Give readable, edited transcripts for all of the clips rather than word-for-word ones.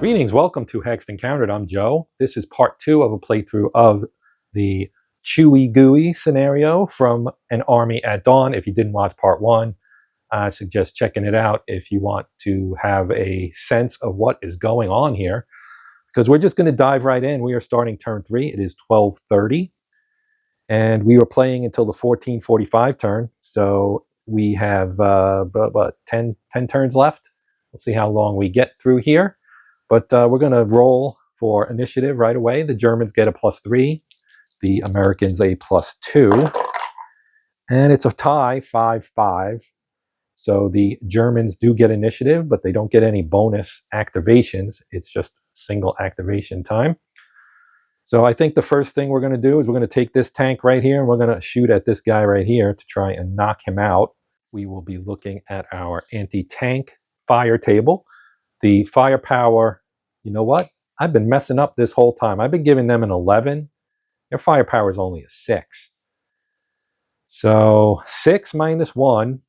Greetings, welcome to Hexed Encountered. I'm Joe. This is part 2 of a playthrough of the Chewy-Gooey scenario from An Army at Dawn. If you didn't watch part 1, I suggest checking it out if you want to have a sense of what is going on here. Because we're just going to dive right in. We are starting turn 3. It is 12:30. And we were playing until the 14:45 turn. So we have 10 turns left. We'll see how long we get through here. But we're going to roll for initiative right away. The Germans get a +3. The Americans a +2. And it's a tie, 5-5. So the Germans do get initiative, but they don't get any bonus activations. It's just single activation time. So I think the first thing we're going to do is we're going to take this tank right here, and we're going to shoot at this guy right here to try and knock him out. We will be looking at our anti-tank fire table. The firepower, you know what? I've been messing up this whole time. I've been giving them an 11. Their firepower is only a 6. So 6 minus 1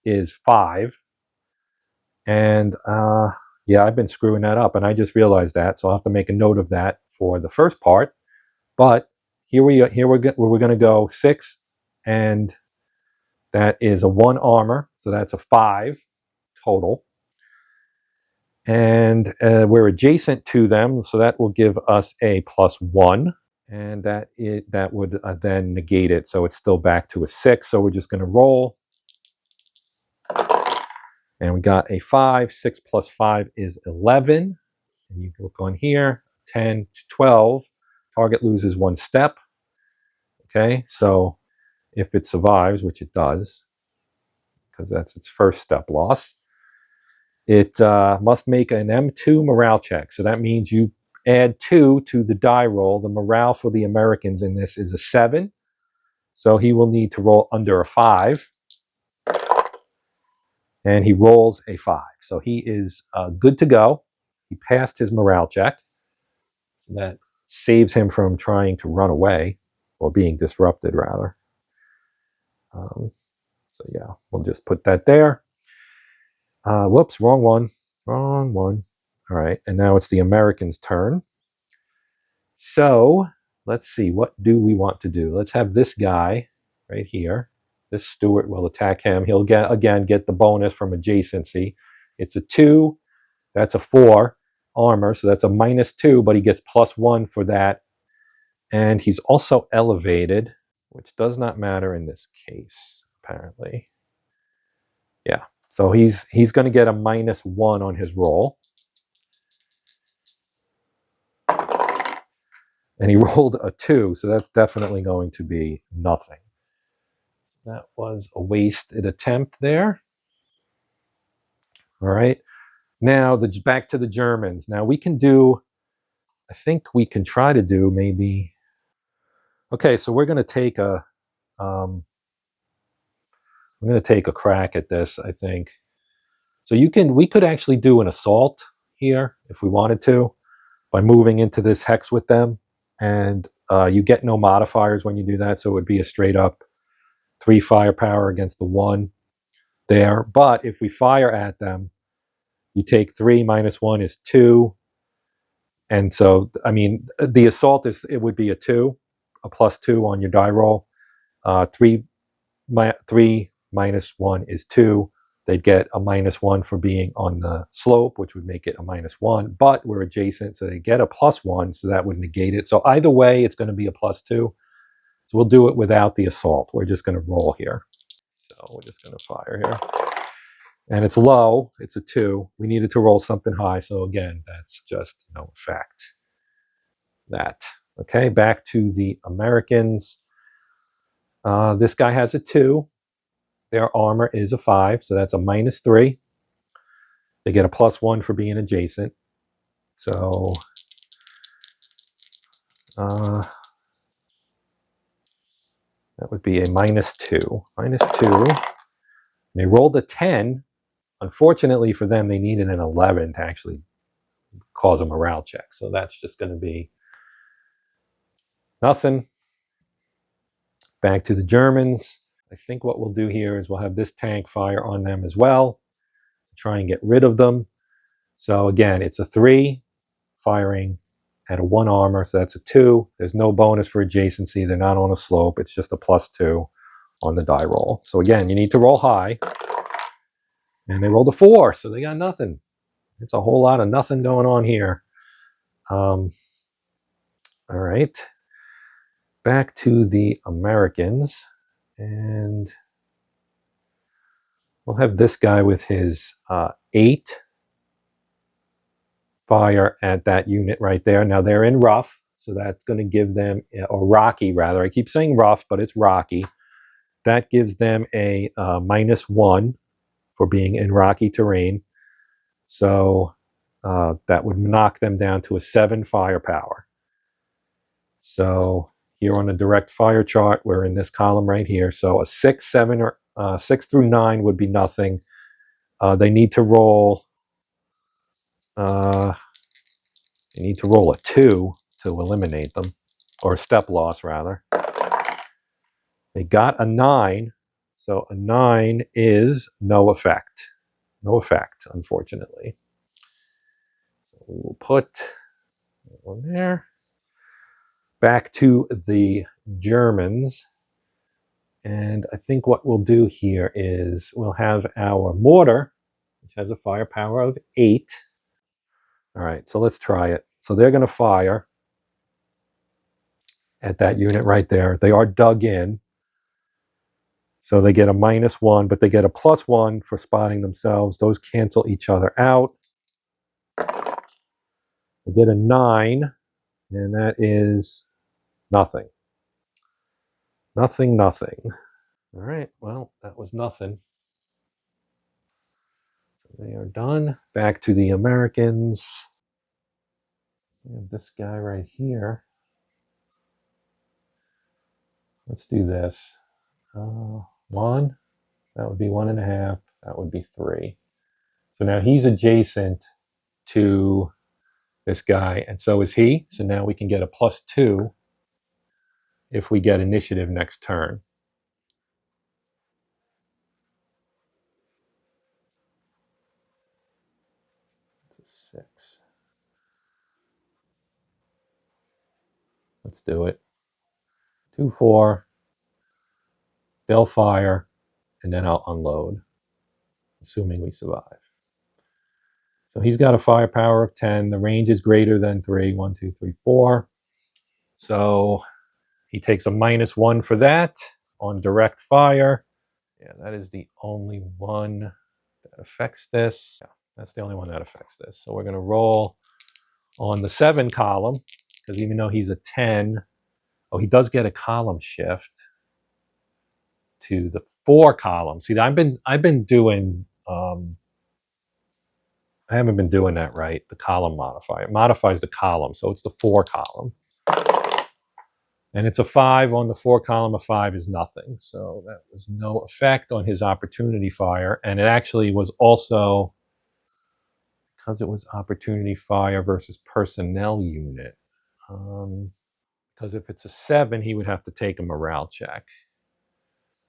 is 5. And yeah, I've been screwing that up, and I just realized that. So I'll have to make a note of that for the first part. But here we're going to go 6, and that is a 1 armor. So that's a 5 total. And we're adjacent to them, so that will give us a +1, and that would then negate it, so it's still back to a 6. So we're just going to roll, and we got a 5. 6 plus 5 is 11, and you can look on here, 10 to 12. Target loses 1 step. Okay, so if it survives, which it does, because that's its first step loss, it must make an M2 morale check. So that means you add 2 to the die roll. The morale for the Americans in this is a 7. So he will need to roll under a 5. And he rolls a 5. So he is good to go. He passed his morale check. That saves him from trying to run away, or being disrupted, rather. So yeah, we'll just put that there. Whoops, wrong one. Wrong one. All right, and now it's the Americans' turn. So let's see, what do we want to do? Let's have this guy right here. This Stewart will attack him. He'll again get the bonus from adjacency. It's a 2. That's a 4 armor, so that's a -2, but he gets +1 for that. And he's also elevated, which does not matter in this case, apparently. Yeah. So he's going to get a -1 on his roll. And he rolled a 2, so that's definitely going to be nothing. That was a wasted attempt there. All right. Now, back to the Germans. Now, we can do, I think we can try to do maybe, okay, so we're going to take a, I'm going to take a crack at this, I think. So we could actually do an assault here if we wanted to, by moving into this hex with them. And you get no modifiers when you do that, so it would be a straight up 3 firepower against the 1 there. But if we fire at them, you take 3 minus 1 is 2. And so, I mean, the assault it would be a 2, a +2 on your die roll. 3 minus 1 is 2. They'd get a -1 for being on the slope, which would make it a -1. But we're adjacent, so they get a +1, so that would negate it. So either way, it's going to be a +2. So we'll do it without the assault. We're just going to roll here. So we're just going to fire here. And it's low. It's a 2. We needed to roll something high. So again, that's just no effect. That. Okay, back to the Americans. This guy has a 2. Their armor is a 5, so that's a -3. They get a +1 for being adjacent. So that would be a -2. -2. They rolled a 10. Unfortunately for them, they needed an 11 to actually cause a morale check. So that's just going to be nothing. Back to the Germans. I think what we'll do here is we'll have this tank fire on them as well to try and get rid of them. So again, it's a 3. firing at a 1 armor, so that's a 2. There's no bonus for adjacency. They're not on a slope. It's just a +2 on the die roll. So again, you need to roll high. And they rolled a 4, so they got nothing. It's a whole lot of nothing going on here. All right. Back to the Americans. And we'll have this guy with his 8 fire at that unit right there. Now they're in rough, so that's going to give them, or rocky rather. I keep saying rough, but it's rocky. That gives them a -1 for being in rocky terrain. So that would knock them down to a 7 firepower. So here on the direct fire chart, we're in this column right here. So a 6, 7, or 6 through 9 would be nothing. They need to roll. They need to roll a 2 to eliminate them, or a step loss rather. They got a 9, so a 9 is no effect. No effect, unfortunately. So we will put that one there. Back to the Germans. And I think what we'll do here is we'll have our mortar, which has a firepower of 8. All right, so let's try it. So they're going to fire at that unit right there. They are dug in. So they get a -1, but they get a +1 for spotting themselves. Those cancel each other out. They get a 9, and that is nothing. Nothing, nothing. All right, well, that was nothing. So they are done. Back to the Americans. We have this guy right here. Let's do this. 1, that would be 1.5, that would be 3. So now he's adjacent to this guy, and so is he. So now we can get a +2 if we get initiative next turn. It's a 6. Let's do it. 2, 4. They'll fire, and then I'll unload, assuming we survive. So he's got a firepower of 10. The range is greater than 3. 1, 2, 3, 4. So he takes a -1 for that on direct fire. Yeah, that is the only one that affects this. Yeah, that's the only one that affects this. So we're going to roll on the 7 column, because even though he's a 10, oh, he does get a column shift to the 4 column. See, I've been doing I haven't been doing that right. The column modifier. It modifies the column, so it's the 4 column. And it's a 5 on the 4 column. A 5 is nothing. So that was no effect on his opportunity fire. And it actually was also, because it was opportunity fire versus personnel unit. Because if it's a 7, he would have to take a morale check.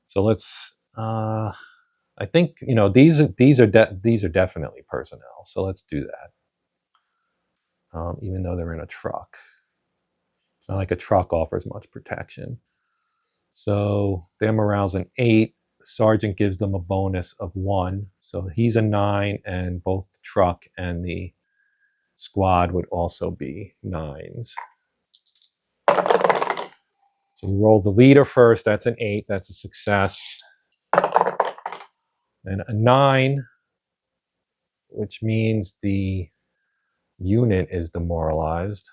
So let's, I think, you know, these are definitely personnel. So let's do that. Even though they're in a truck. It's not like a truck offers much protection. So their morale's an 8. The sergeant gives them a bonus of 1. So he's a 9, and both the truck and the squad would also be 9s. So you roll the leader first. That's an 8. That's a success. And a 9, which means the unit is demoralized.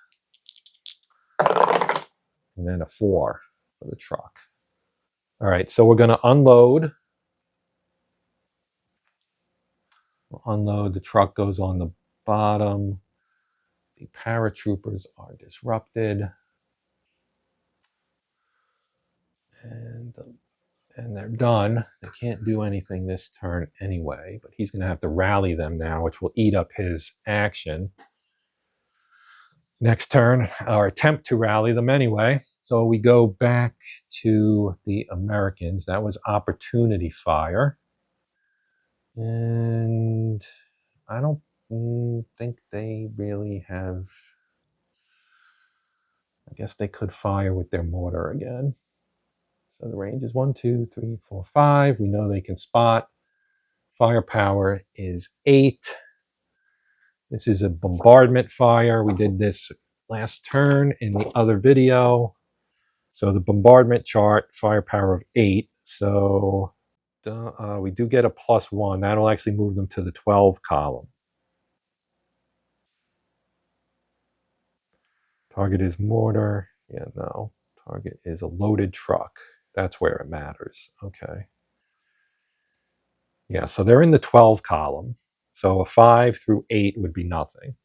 And then a 4 for the truck. All right, so we're going to unload. We'll unload. The truck goes on the bottom. The paratroopers are disrupted. And they're done. They can't do anything this turn anyway, but he's going to have to rally them now, which will eat up his action. Next turn, or attempt to rally them anyway. So we go back to the Americans. That was opportunity fire. And I don't think they really have I guess they could fire with their mortar again. So the range is 1, 2, 3, 4, 5. We know they can spot. Firepower is 8. This is a bombardment fire. We did this last turn in the other video. So the bombardment chart, firepower of 8. So we do get a +1. That'll actually move them to the 12 column. Target is mortar. Yeah, no. Target is a loaded truck. That's where it matters. Okay. Yeah, so they're in the 12 column. So a 5 through 8 would be nothing.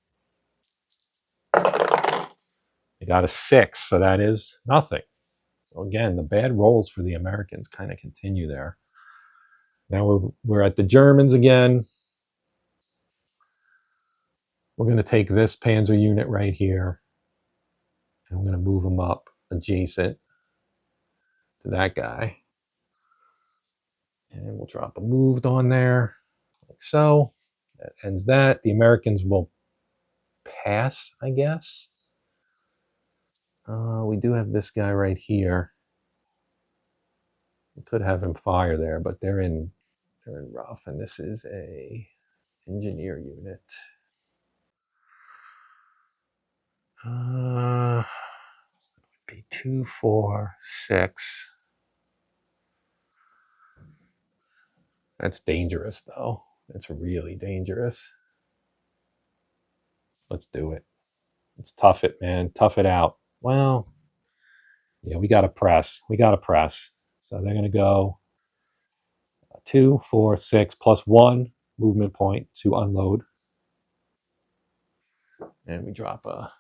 They got a 6, so that is nothing. So again, the bad rolls for the Americans kind of continue there. Now we're at the Germans again. We're going to take this Panzer unit right here, and I'm going to move them up adjacent to that guy. And we'll drop a moved on there, like so. That ends that. The Americans will pass, I guess. We do have this guy right here. We could have him fire there, but they're in rough, and this is a engineer unit. Be 2, 4, 6. That's dangerous, though. That's really dangerous. Let's do it. Let's tough it, man. Tough it out. Well, yeah, we got to press. We got to press. So they're going to go 2, 4, 6 +1 movement point to unload. And we drop a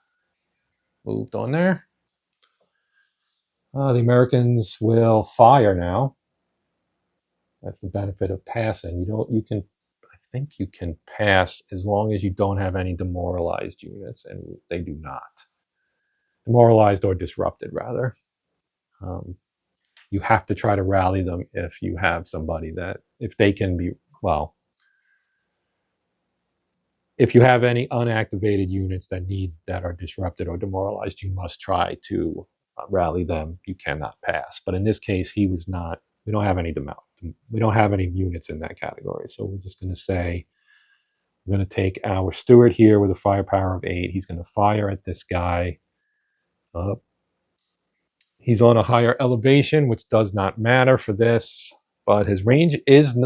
moved on there. The Americans will fire now. That's the benefit of passing. I think you can pass as long as you don't have any demoralized units, and they do not. Demoralized or disrupted, rather. You have to try to rally them if you have somebody that, if they can be, well, if you have any unactivated units that are disrupted or demoralized, you must try to rally them. You cannot pass. But in this case, he was not. We don't have any units in that category. So we're just going to say we're going to take our Stewart here with a firepower of 8. He's going to fire at this guy. He's on a higher elevation, which does not matter for this, but his range is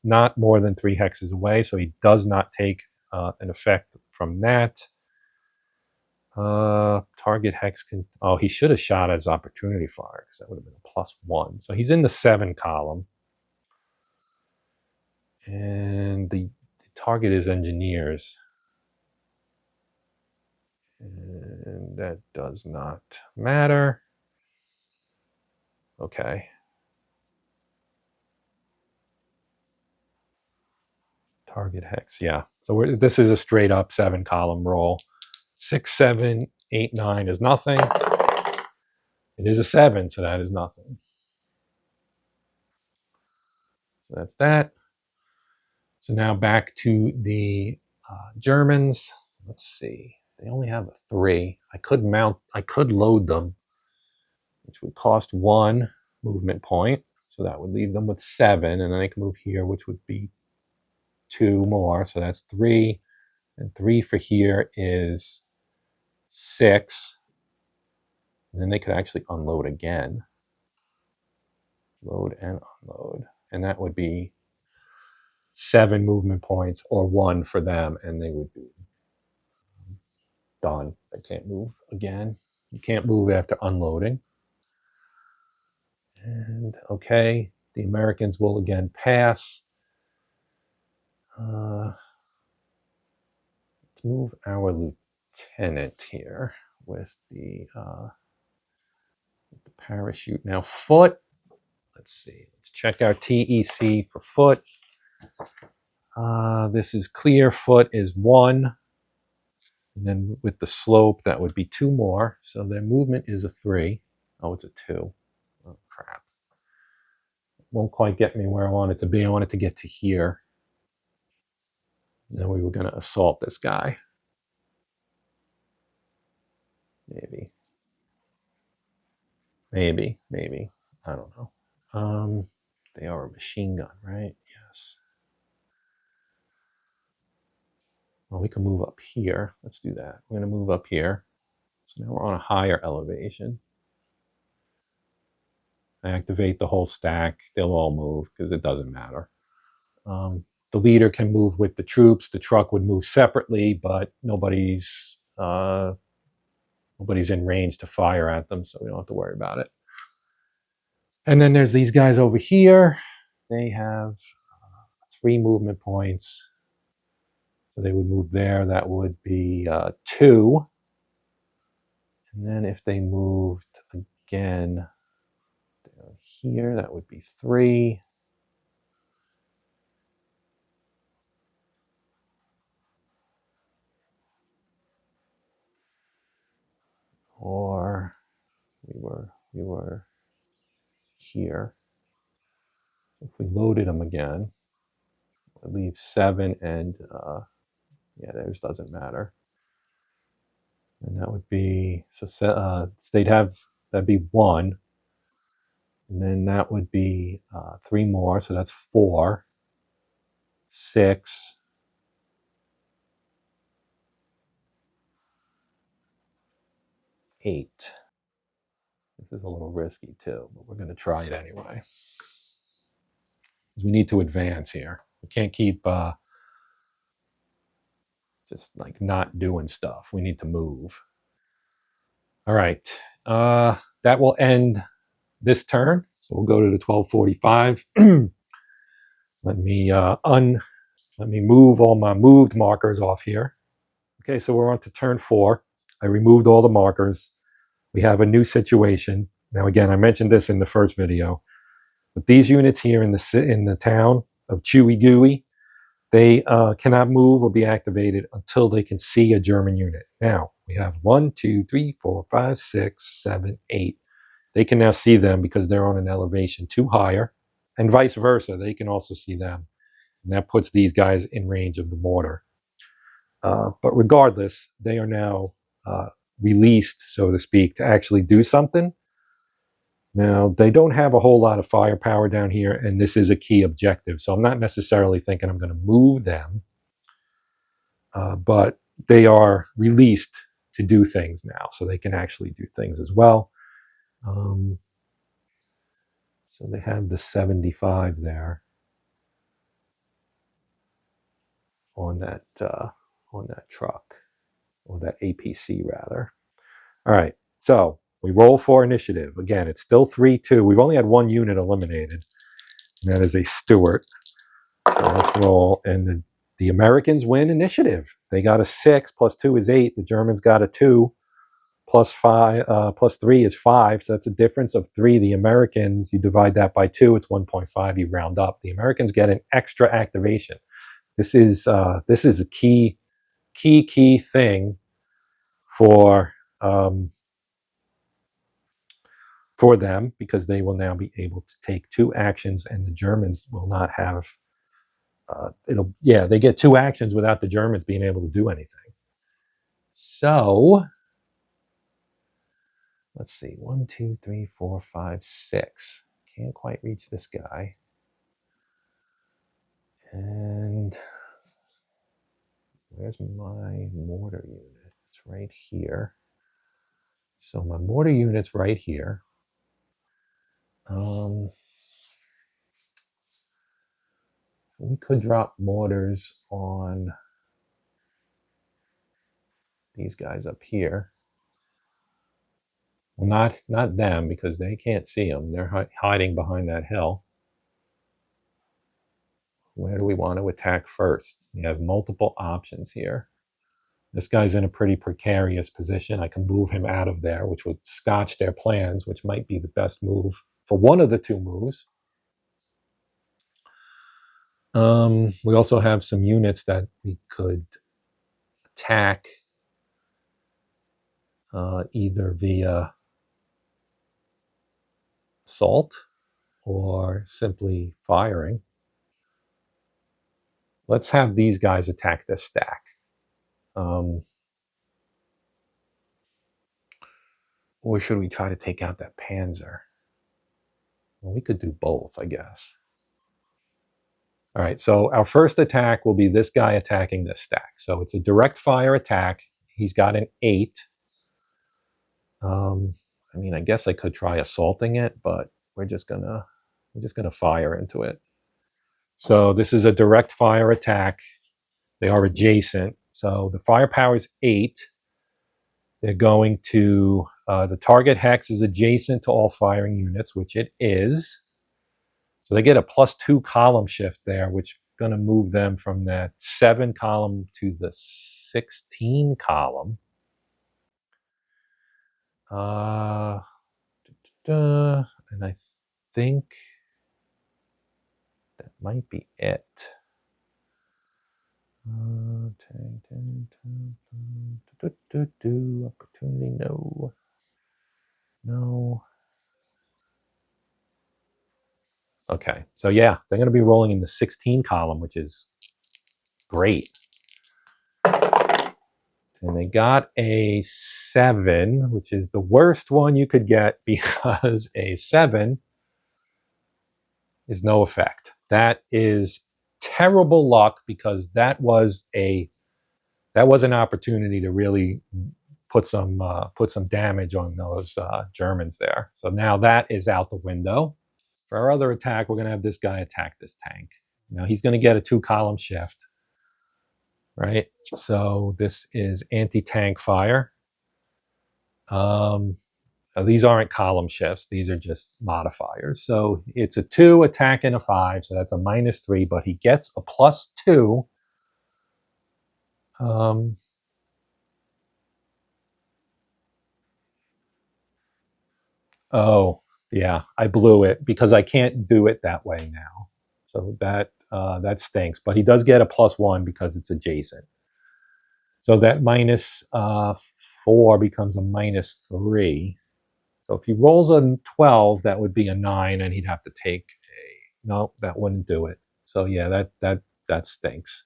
not more than 3 hexes away, so he does not take an effect from that. Target hex can. Oh, he should have shot as opportunity fire because that would have been a +1. So he's in the 7 column, and the target is engineers, and that does not matter. Okay. Target hex, yeah. So this is a straight up 7 column roll. 6, 7, 8, 9 is nothing. It is a 7, so that is nothing. So that's that. So now back to the Germans. Let's see. They only have a 3. I could load them, which would cost 1 movement point. So that would leave them with 7, and then I can move here, which would be 2 more. So that's 3. And 3 for here is 6. And then they could actually unload again. Load and unload. And that would be 7 movement points or 1 for them, and they would be done. They can't move again. You can't move after unloading. And okay, the Americans will again pass. Let's move our lieutenant here with the parachute. Now foot. Let's see. Let's check our TEC for foot. This is clear. Foot is 1. And then with the slope, that would be 2 more. So their movement is a 3. Oh, it's a 2. Oh, crap. Won't quite get me where I want it to be. I want it to get to here. Then we were going to assault this guy. Maybe. Maybe. I don't know. They are a machine gun, right? Yes. Well, we can move up here. Let's do that. We're going to move up here. So now we're on a higher elevation. I activate the whole stack. They'll all move because it doesn't matter. The leader can move with the troops. The truck would move separately, but nobody's in range to fire at them, so we don't have to worry about it. And then there's these guys over here. They have 3 movement points. So they would move there. That would be 2. And then if they moved again down here, that would be 3. Or we were here. If we loaded them again, it leaves 7 and yeah, theirs doesn't matter. And that would be, so they'd have, that'd be 1. And then that would be 3 more, so that's 4, 6, 8. This is a little risky too, but we're going to try it anyway. We need to advance here. We can't keep just like not doing stuff. We need to move. All right. That will end this turn. So we'll go to the 1245. Let me move all my moved markers off here. Okay, so we're on to turn 4. I removed all the markers. We have a new situation. Now again, I mentioned this in the first video, but these units here in the town of Chewy-Gooey, they cannot move or be activated until they can see a German unit. Now, we have 1, 2, 3, 4, 5, 6, 7, 8. They can now see them because they're on an elevation 2 higher, and vice versa. They can also see them. And that puts these guys in range of the mortar. But regardless, they are now released, so to speak, to actually do something. Now, they don't have a whole lot of firepower down here, and this is a key objective. So I'm not necessarily thinking I'm going to move them, but they are released to do things now, so they can actually do things as well. So they have the 75 there on that truck, or that APC rather. All right, so we roll for initiative. Again, it's still 3-2. We've only had 1 unit eliminated, and that is a Stewart. So let's roll, and the Americans win initiative. They got a 6, plus 2 is 8. The Germans got a 2, plus 3 is 5. So that's a difference of 3. The Americans, you divide that by 2, it's 1.5. You round up. The Americans get an extra activation. This is a key thing for them, because they will now be able to take 2 actions, and the Germans will not have. They get 2 actions without the Germans being able to do anything. So let's see, 1, 2, 3, 4, 5, 6. Can't quite reach this guy. And where's my mortar unit? It's right here. So my mortar unit's right here. We could drop mortars on these guys up here. Well, not them, because they can't see them. They're hiding behind that hill. Where do we want to attack first? We have multiple options here. This guy's in a pretty precarious position. I can move him out of there, which would scotch their plans, which might be the best move for one of the 2 moves. We also have some units that we could attack either via assault or simply firing. Let's have these guys attack this stack. Or should we try to take out that Panzer? Well, we could do both, I guess. All right, so our first attack will be this guy attacking this stack. So it's a direct fire attack. He's got an 8. I mean, I guess I could try assaulting it, but we're just gonna fire into it. So this is a direct fire attack. They are adjacent. So the firepower is 8. They're going to, the target hex is adjacent to all firing units, which it is. So they get a +2 column shift there, which is going to move them from that 7 column to the 16 column. And I think that might be it. Opportunity, no. No. Okay, so yeah, they're going to be rolling in the 16 column, which is great. And they got a 7, which is the worst one you could get because a 7 is no effect. That is terrible luck because that was an opportunity to really put some damage on those Germans there. So now that is out the window. For our other attack, we're going to have this guy attack this tank. Now he's going to get a 2 column shift. Right, so this is anti-tank fire. These aren't column shifts; these are just modifiers. So it's a 2 attack and a 5, so that's a -3. But he gets a +2. Oh yeah, I blew it because I can't do it that way now. So that stinks. But he does get a +1 because it's adjacent. So that -4 becomes a -3. So if he rolls a 12, that would be a 9, and he'd have to take a... No, that wouldn't do it. So yeah, that stinks.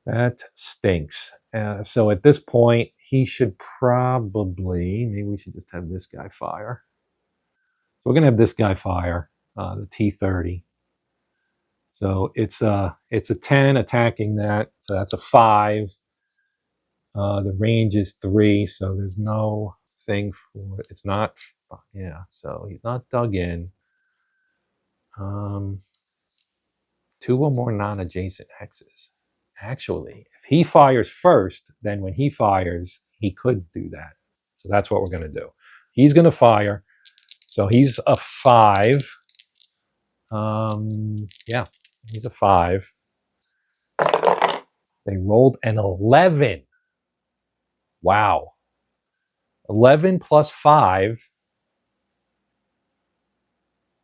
That stinks. So at this point, he should probably... Maybe we should just have this guy fire. So we're going to have this guy fire, the T-30. So it's a 10 attacking that. So that's a 5. The range is 3, so there's no thing for it. It's not... Yeah, so he's not dug in. 2 or more non-adjacent hexes. Actually, if he fires first, then when he fires, he could do that. So that's what we're going to do. He's going to fire. So he's a 5. Yeah, he's a 5. They rolled an 11. Wow. 11 plus 5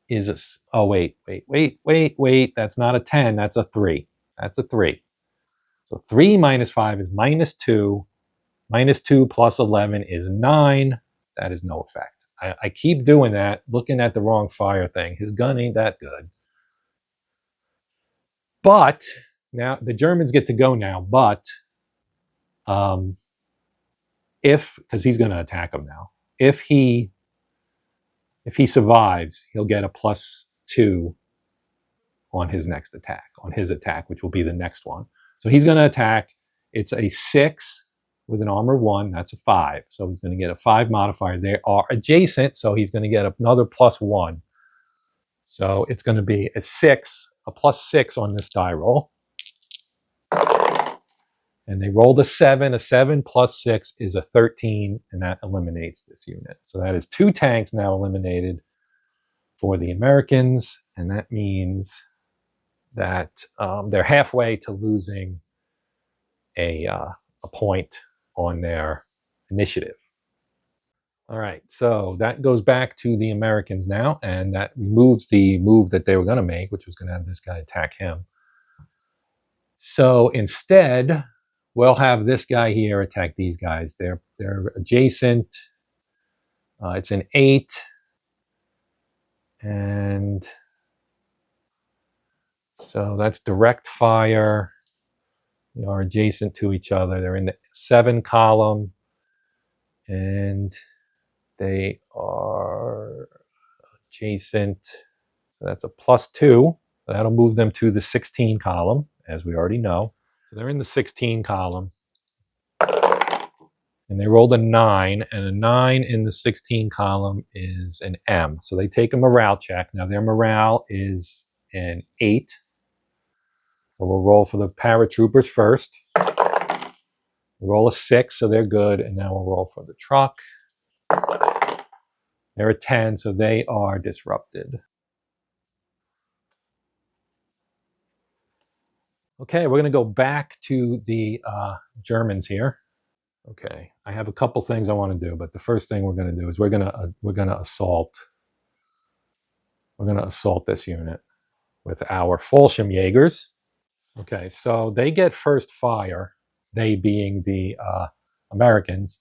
is a... Oh, wait. That's not a 10. That's a 3. That's a 3. So 3 minus 5 is -2. -2 plus 11 is 9. That is no effect. I keep doing that, looking at the wrong fire thing. His gun ain't that good. But now the Germans get to go now. But because he's going to attack him now, if he survives, he'll get a +2 on his next attack, which will be the next one. So he's going to attack. It's a 6 with an armor of 1. That's a 5. So he's going to get a 5 modifier. They are adjacent, so he's going to get another +1. So it's going to be a +6 on this die roll. And they rolled a 7. A 7 plus 6 is a 13, and that eliminates this unit. So that is 2 tanks now eliminated for the Americans, and that means that they're halfway to losing a point on their initiative. All right, so that goes back to the Americans now, and that removes the move that they were going to make, which was going to have this guy attack him. So instead, we'll have this guy here attack these guys. They're adjacent. It's an 8, and so that's direct fire. They are adjacent to each other. They're in the 7 column, and They are adjacent. So that's a +2. So that'll move them to the 16 column, as we already know. So they're in the 16 column. And they rolled a 9, and a 9 in the 16 column is an M. So they take a morale check. Now their morale is an 8. So we'll roll for the paratroopers first. Roll a 6, so they're good. And now we'll roll for the truck. They're a 10, so they are disrupted. Okay, we're going to go back to the Germans here. Okay, I have a couple things I want to do, but the first thing we're going to do is we're going to assault. We're going to assault this unit with our Fallschirmjägers. Okay, so they get first fire, they being the Americans,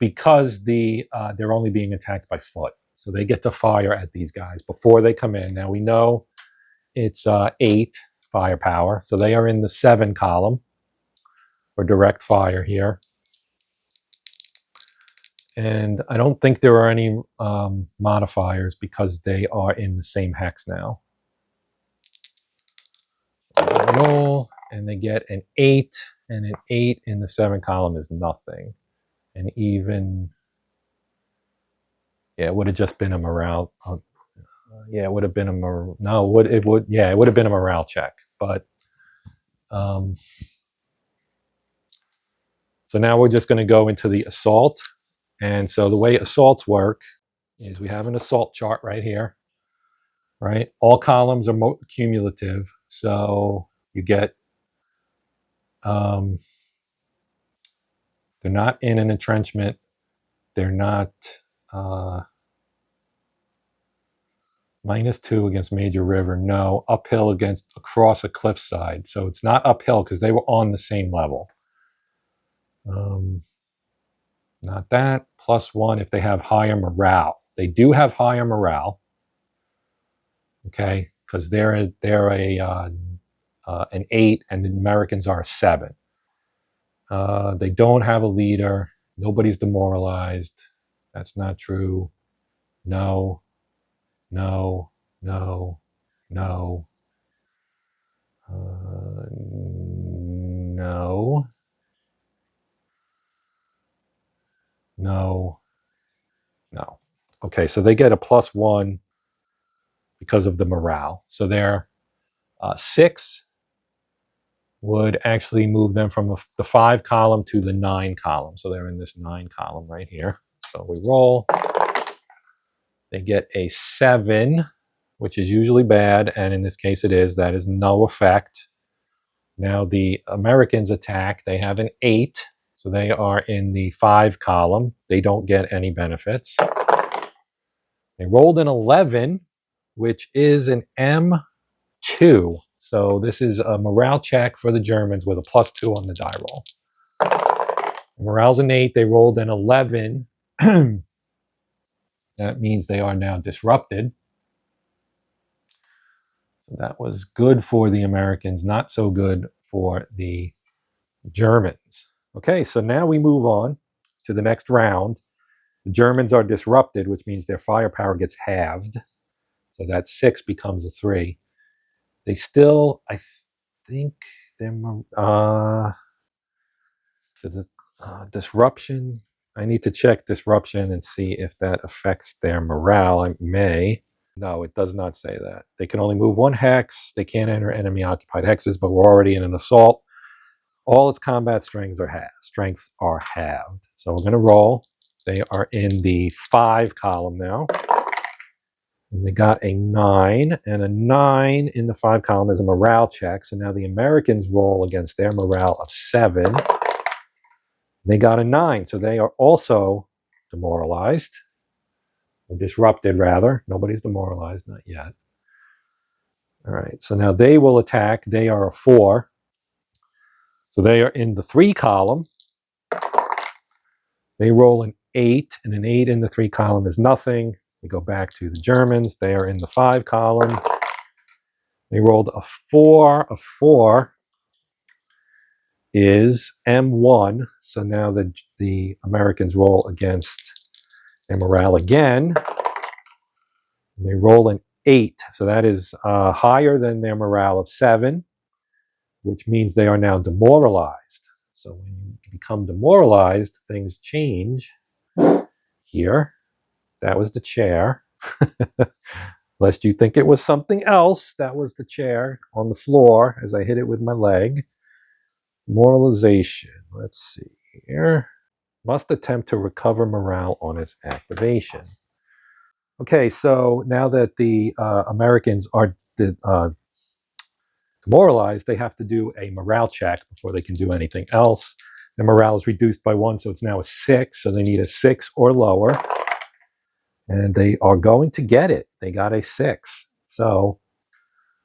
because they're only being attacked by foot. So they get to fire at these guys before they come in. Now we know it's 8 firepower, so they are in the 7 column for direct fire here. And I don't think there are any modifiers because they are in the same hex now. Roll, and they get an 8, and an 8 in the 7 column is nothing. And even, yeah, it would have just been a morale. Yeah, it would have been a it would have been a morale check. But so now we're just going to go into the assault. And so the way assaults work is we have an assault chart right here, right? All columns are cumulative, so you get they're not in an entrenchment. They're not -2 against major river. No, uphill against across a cliffside. So it's not uphill because they were on the same level. Not that. +1 if they have higher morale. They do have higher morale. Okay, because they're an 8 and the Americans are a 7. They don't have a leader. Nobody's demoralized. That's not true. No, no, no, no. No. No. No. Okay, so they get a +1 because of the morale. So their 6 would actually move them from the 5 column to the 9 column. So they're in this 9 column right here. So we roll. They get a 7, which is usually bad, and in this case it is. That is no effect. Now the Americans attack. They have an 8, so they are in the 5 column. They don't get any benefits. They rolled an 11, which is an M2. So this is a morale check for the Germans with a +2 on the die roll. Morale's an 8. They rolled an 11. That means they are now disrupted. So that was good for the Americans, not so good for the Germans. Okay, so now we move on to the next round. The Germans are disrupted, which means their firepower gets halved. So that 6 becomes a 3. They still, I think, they're disruption. I need to check disruption and see if that affects their morale. It may. No, it does not say that. They can only move 1 hex. They can't enter enemy-occupied hexes, but we're already in an assault. All its combat strengths are halved. So we're going to roll. They are in the 5 column now. And they got a 9, and a 9 in the 5 column is a morale check. So now the Americans roll against their morale of 7. They got a 9, so they are also demoralized. Or disrupted, rather. Nobody's demoralized, not yet. All right, so now they will attack. They are a 4. So they are in the 3 column. They roll an 8, and an 8 in the 3 column is nothing. We go back to the Germans. They are in the 5 column. They rolled a 4. A 4 is M1. So now the Americans roll against Their morale again. And they roll an 8. So that is higher than their morale of 7, which means they are now demoralized. So when you become demoralized, things change here. That was the chair. Lest you think it was something else, that was the chair on the floor as I hit it with my leg. Moralization. Let's see here. Must attempt to recover morale on its activation. Okay, so now that the Americans are demoralized, they have to do a morale check before they can do anything else. The morale is reduced by 1, so it's now a 6, so they need a 6 or lower. And they are going to get it. They got a 6. So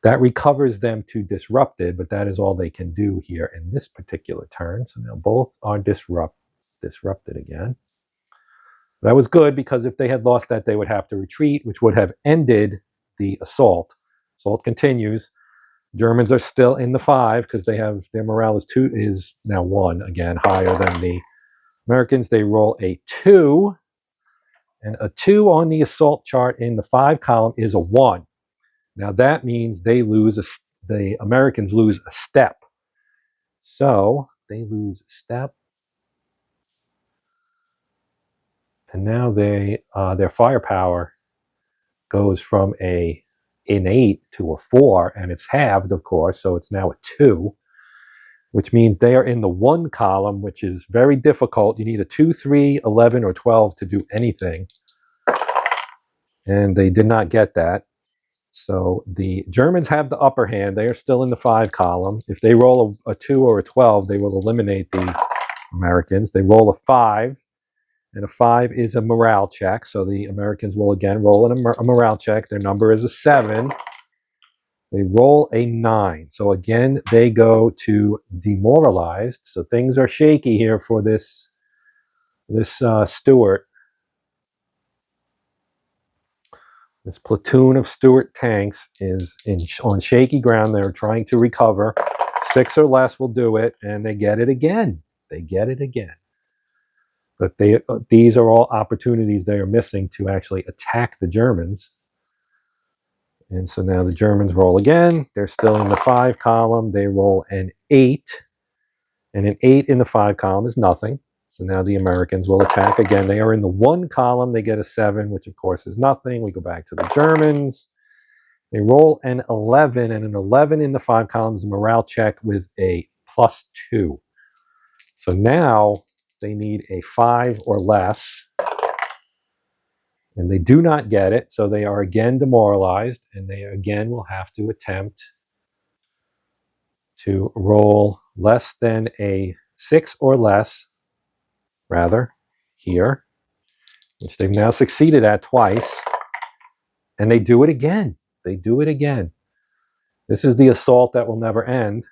that recovers them to disrupted, but that is all they can do here in this particular turn. So now both are disrupted again. That was good, because if they had lost that, they would have to retreat, which would have ended the assault. Assault continues. Germans are still in the 5 because they have their morale is now 1, again higher than the Americans. They roll a 2, and a 2 on the assault chart in the 5 column is a 1. Now that means the Americans lose a step. So they lose a step, and now their firepower goes from an 8 to a 4, and it's halved, of course, so it's now a 2, which means they are in the 1 column, which is very difficult. You need a 2, 3, 11, or 12 to do anything, and they did not get that. So the Germans have the upper hand. They are still in the 5 column. If they roll a 2 or a 12, they will eliminate the Americans. They roll a 5, and a 5 is a morale check. So the Americans will again roll a morale check. Their number is a 7. They roll a 9. So again, they go to demoralized. So things are shaky here for this Stuart. This platoon of Stuart tanks is on shaky ground. They're trying to recover. 6 or less will do it, and they get it again. They get it again. But these are all opportunities they are missing to actually attack the Germans. And so now the Germans roll again. They're still in the 5 column. They roll an 8. And an 8 in the 5 column is nothing. So now the Americans will attack again. They are in the 1 column. They get a 7, which of course is nothing. We go back to the Germans. They roll an 11, and an 11 in the 5 column is a morale check with a +2. So now they need a 5 or less, and they do not get it. So they are again demoralized, and they again will have to attempt to roll less than a 6 or less, rather, here, which they've now succeeded at twice, and they do it again. They do it again. This is the assault that will never end.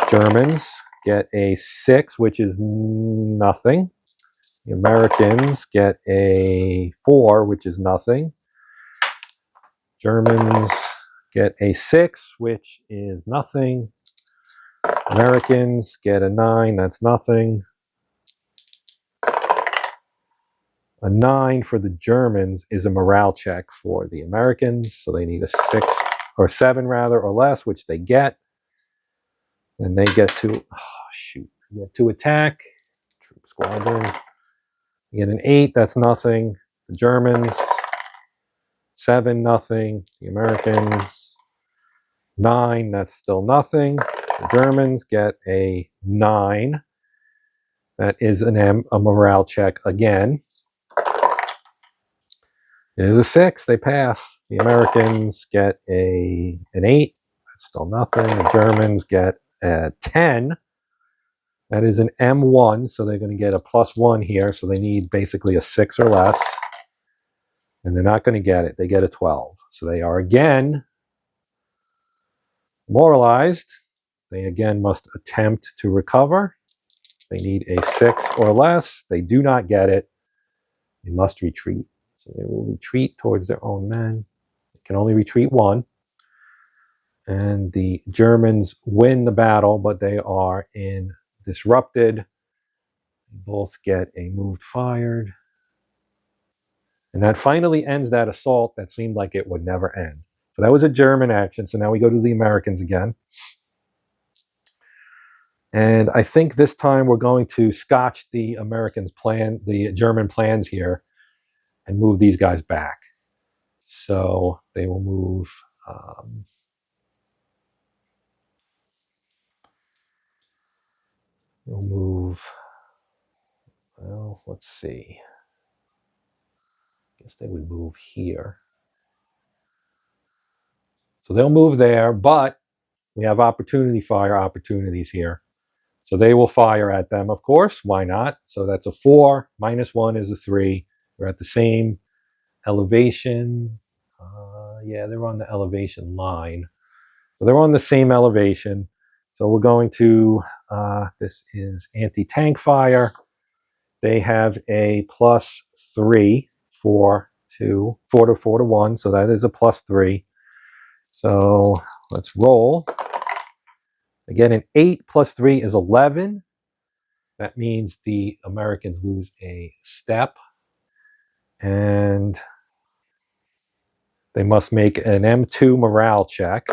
Germans get a 6, which is nothing. The Americans get a 4, which is nothing. Germans get a 6, which is nothing. Americans get a 9, that's nothing. A 9 for the Germans is a morale check for the Americans, so they need a 6 or 7 rather, or less, which they get. And they get to attack. Troop squadron. You get an 8, that's nothing. The Germans, 7, nothing. The Americans, 9, that's still nothing. The Germans get a 9. That is a morale check again. It is a 6, they pass. The Americans get an 8, that's still nothing. The Germans get a 10. That is an M1, so they're going to get a +1 here, so they need basically a 6 or less. And they're not going to get it. They get a 12. So they are again moralized. They again must attempt to recover. They need a 6 or less. They do not get it. They must retreat. So they will retreat towards their own men. They can only retreat 1. And the Germans win the battle, but they are disrupted. both get a moved fired. And that finally ends that assault that seemed like it would never end. So that was a German action. So now we go to the Americans again. And I think this time we're going to scotch the Americans' plan, the German plans here, and move these guys back. So they will move. We'll move. Well, let's see. I guess they would move here. So they'll move there, but we have opportunity fire opportunities here. So they will fire at them, of course. Why not? So that's a 4. -1 is a 3. We're at the same elevation. Yeah, they're on the elevation line. So they're on the same elevation. So we're going to, this is anti-tank fire. They have a +3 4 to 1. So that is a +3. So let's roll. Again, an 8 + 3 is 11. That means the Americans lose a step. And they must make an M2 morale check.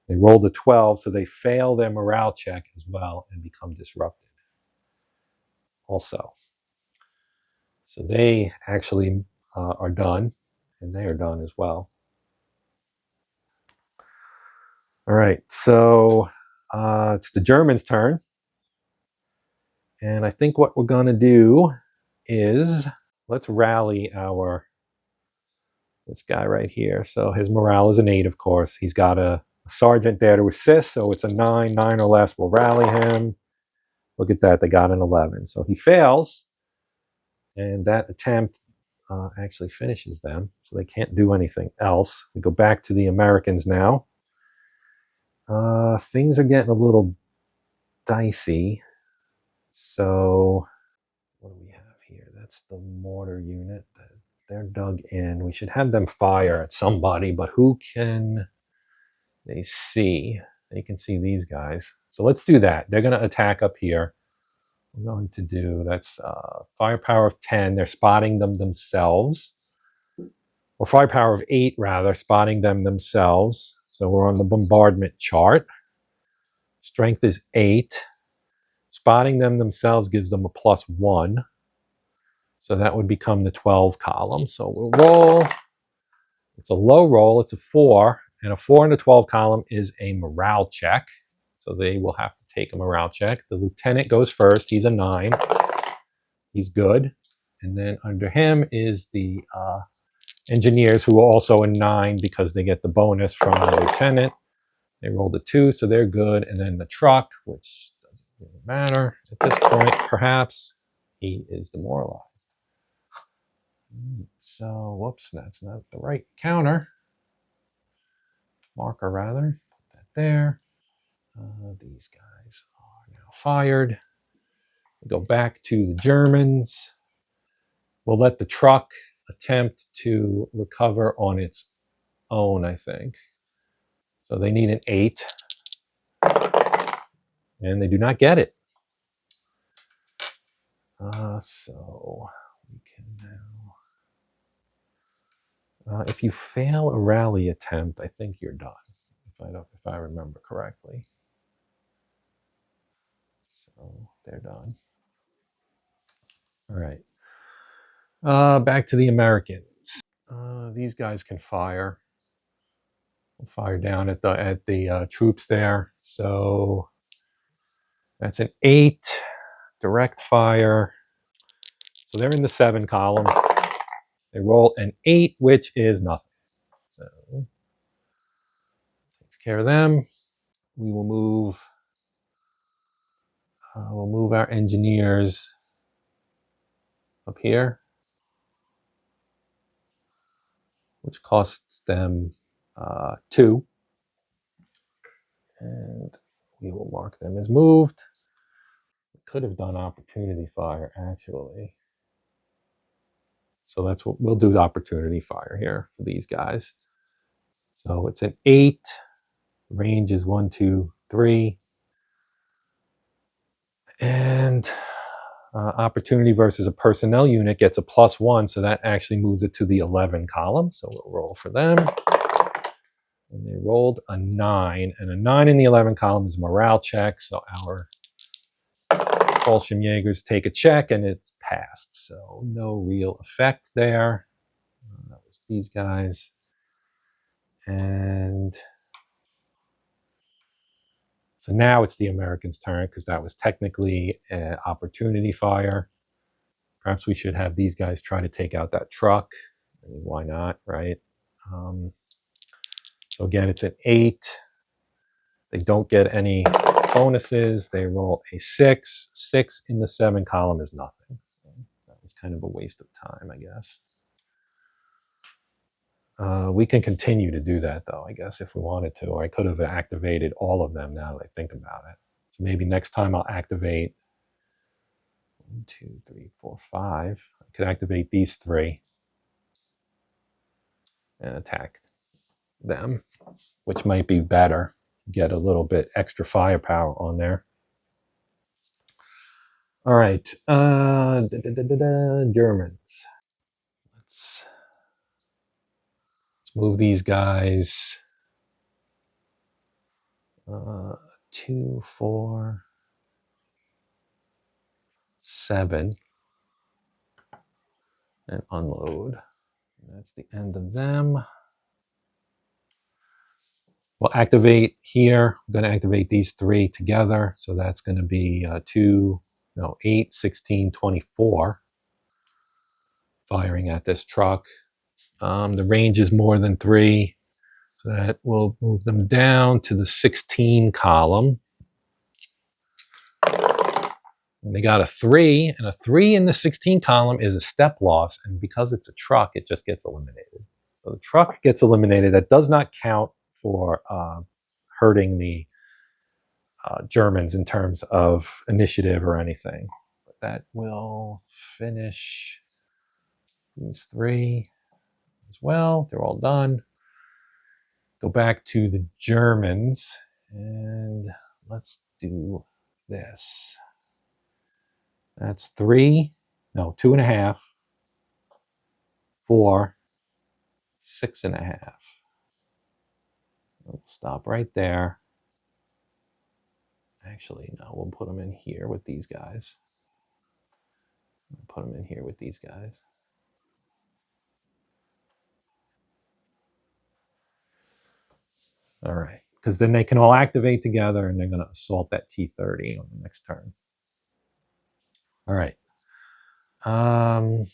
They rolled a 12, so they fail their morale check as well and become disrupted also. So they actually are done, and they are done as well. All right, so it's the Germans' turn. And I think what we're going to do is let's rally this guy right here. So his morale is an 8, of course. He's got a sergeant there to assist, so it's a 9. 9 or less will rally him. Look at that, they got an 11. So he fails, and that attempt actually finishes them, so they can't do anything else. We go back to the Americans now. Things are getting a little dicey. So what do we have here? That's the mortar unit. They're dug in. We should have them fire at somebody, but who can they see? They can see these guys. So let's do that. They're going to attack up here. We're going to do, that's firepower of 10. They're spotting them themselves. Or firepower of 8, rather, spotting them themselves. So we're on the bombardment chart. Strength is 8. Spotting them themselves gives them a +1. So that would become the 12 column. So we'll roll. It's a low roll. It's a 4. And a 4 in the 12 column is a morale check. So they will have to take a morale check. The lieutenant goes first. He's a 9. He's good. And then under him is the engineers, who are also a 9 because they get the bonus from the lieutenant. They rolled a 2, so they're good. And then the truck, which doesn't really matter at this point, perhaps, he is demoralized. So, whoops, that's not the right counter. Marker, rather. Put that there. These guys are now fired. We go back to the Germans. We'll let the truck attempt to recover on its own, I think. So they need an 8. And they do not get it. So we can now... if you fail a rally attempt, I think you're done, if I remember correctly. So they're done. All right. Back to the Americans. These guys can fire. We'll fire down at the troops there. So that's an 8 direct fire. So they're in the 7 column. They roll an 8, which is nothing. So takes care of them. We will move. We'll move our engineers up here, which costs them 2. And we will mark them as moved. We could have done opportunity fire, actually. So that's what we'll do, opportunity fire here for these guys. So it's an 8. Range is 1, 2, 3. And Opportunity versus a personnel unit gets a +1, so that actually moves it to the 11 column. So we'll roll for them. And they rolled a 9, and a 9 in the 11 column is morale check. So our Fallschirmjägers take a check, and it's passed. So no real effect there. That was these guys. And so now it's the Americans' turn, because that was technically an opportunity fire. Perhaps we should have these guys try to take out that truck. I mean, why not, right? So again, it's an 8. They don't get any bonuses. They roll a 6. 6 in the 7 column is nothing. So that was kind of a waste of time, I guess. We can continue to do that, though, I guess, if we wanted to. Or I could have activated all of them now that I think about it. So maybe next time I'll activate 1, 2, 3, 4, 5. I could activate these 3 and attack them, which might be better. Get a little bit extra firepower on there. All right, Germans. Let's move these guys. 2, 4, 7, and unload. That's the end of them. We'll activate here. I'm going to activate these 3 together. So that's going to be 8, 16, 24. Firing at this truck. The range is more than 3. So that will move them down to the 16 column. And they got a 3. And a 3 in the 16 column is a step loss. And because it's a truck, it just gets eliminated. So the truck gets eliminated. That does not count for hurting the Germans in terms of initiative or anything. But that will finish these 3 as well. They're all done. Go back to the Germans, and let's do this. That's 3, no, 2.5, 4, 6.5. We'll stop right there. Actually, no, we'll put them in here with these guys. Put them in here with these guys. All right, because then they can all activate together, and they're going to assault that T-30 on the next turn. All right. The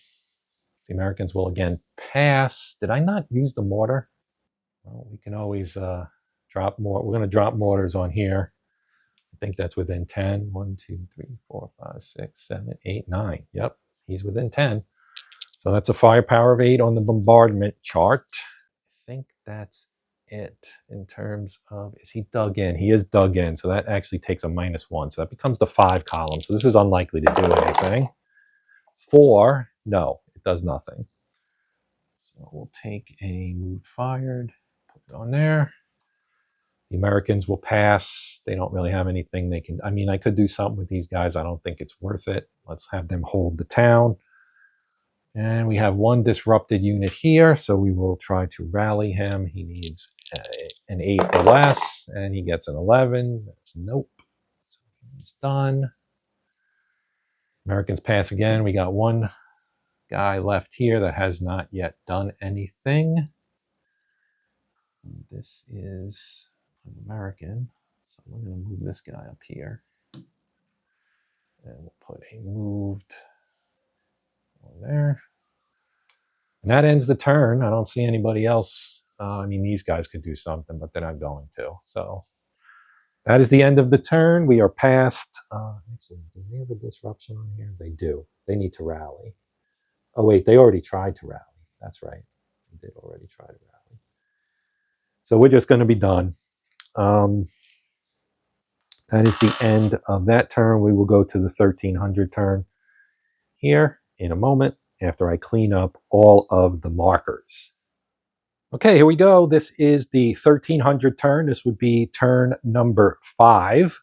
Americans will again pass. Did I not use the mortar? Well, we can always drop more. We're going to drop mortars on here. I think that's within 10. 1, 2, 3, 4, 5, 6, 7, 8, 9. Yep, he's within 10. So that's a firepower of 8 on the bombardment chart. I think that's it in terms of, is he dug in? He is dug in, so that actually takes a -1. So that becomes the 5 column. So this is unlikely to do anything. 4, no, it does nothing. So we'll take a moved fired, put it on there. The Americans will pass. They don't really have anything they can, I mean, I could do something with these guys. I don't think it's worth it. Let's have them hold the town. And we have 1 disrupted unit here, so we will try to rally him. He needs an 8 or less, and he gets an 11. That's nope. So he's done. Americans pass again. We got 1 guy left here that has not yet done anything. This is an American, so we're going to move this guy up here. And we'll put a moved on there. And that ends the turn. I don't see anybody else. I mean, these guys could do something, but they're not going to. So that is the end of the turn. We are past. Actually, do they have a disruption on here? They do. They need to rally. Oh, wait, they already tried to rally. That's right. They did already try to rally. So we're just going to be done. That is the end of that turn. We will go to the 1300 turn here in a moment after I clean up all of the markers. Okay, here we go. This is the 1300 turn. This would be turn number 5.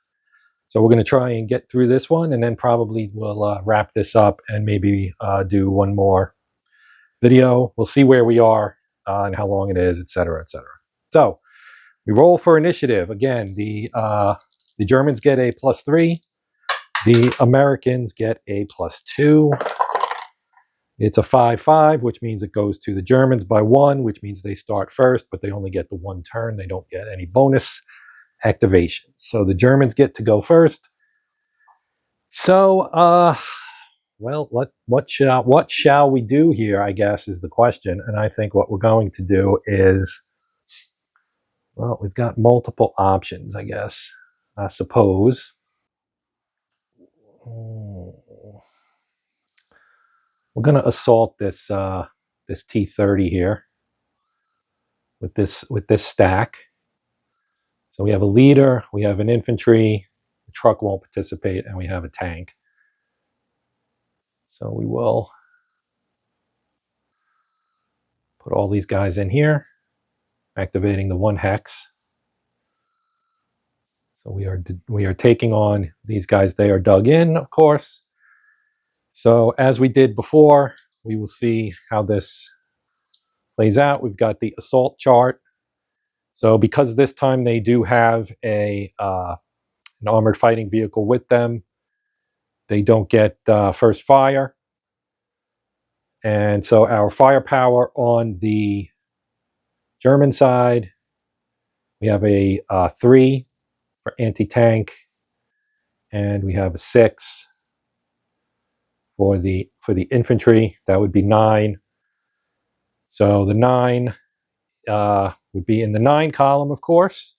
So we're going to try and get through this one, and then probably we'll wrap this up and maybe do one more video. We'll see where we are and how long it is, etc., etc. So we roll for initiative. Again, the Germans get a +3. The Americans get a +2. It's a 5-5, which means it goes to the Germans by 1, which means they start first, but they only get the 1 turn. They don't get any bonus activation. So the Germans get to go first. So, well, what shall we do here, I guess, is the question. And I think what we're going to do is, well, we've got multiple options, I guess, I suppose. We're going to assault this this T-30 here with this stack. So we have a leader, we have an infantry, the truck won't participate, and we have a tank. So we will put all these guys in here, activating the 1 hex. So we are taking on these guys. They are dug in, of course. So as we did before, we will see how this plays out. We've got the assault chart. So because this time they do have an armored fighting vehicle with them, they don't get first fire. And so our firepower on the German side, we have a 3 for anti-tank, and we have a 6 for the infantry. That would be 9. So the 9 would be in the 9 column, of course.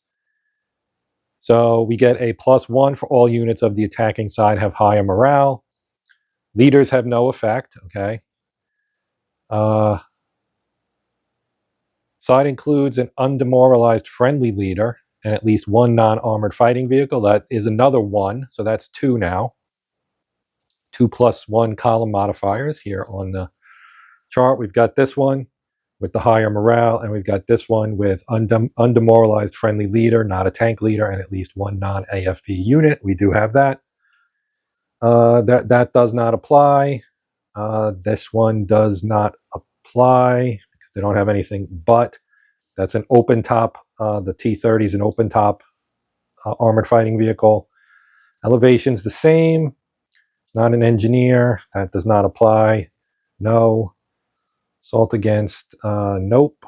So we get a +1 for all units of the attacking side have higher morale. Leaders have no effect, okay? Side includes an undemoralized friendly leader and at least 1 non-armored fighting vehicle. That is another 1, so that's 2 now. 2 + 1 column modifiers here on the chart. We've got this one with the higher morale, and we've got this one with undemoralized friendly leader, not a tank leader, and at least 1 non-AFV unit. We do have that. That does not apply. This one does not apply because they don't have anything, but that's an open top. The T-30 is an open top armored fighting vehicle. Elevation's the same. It's not an engineer. That does not apply. No. Assault against, nope.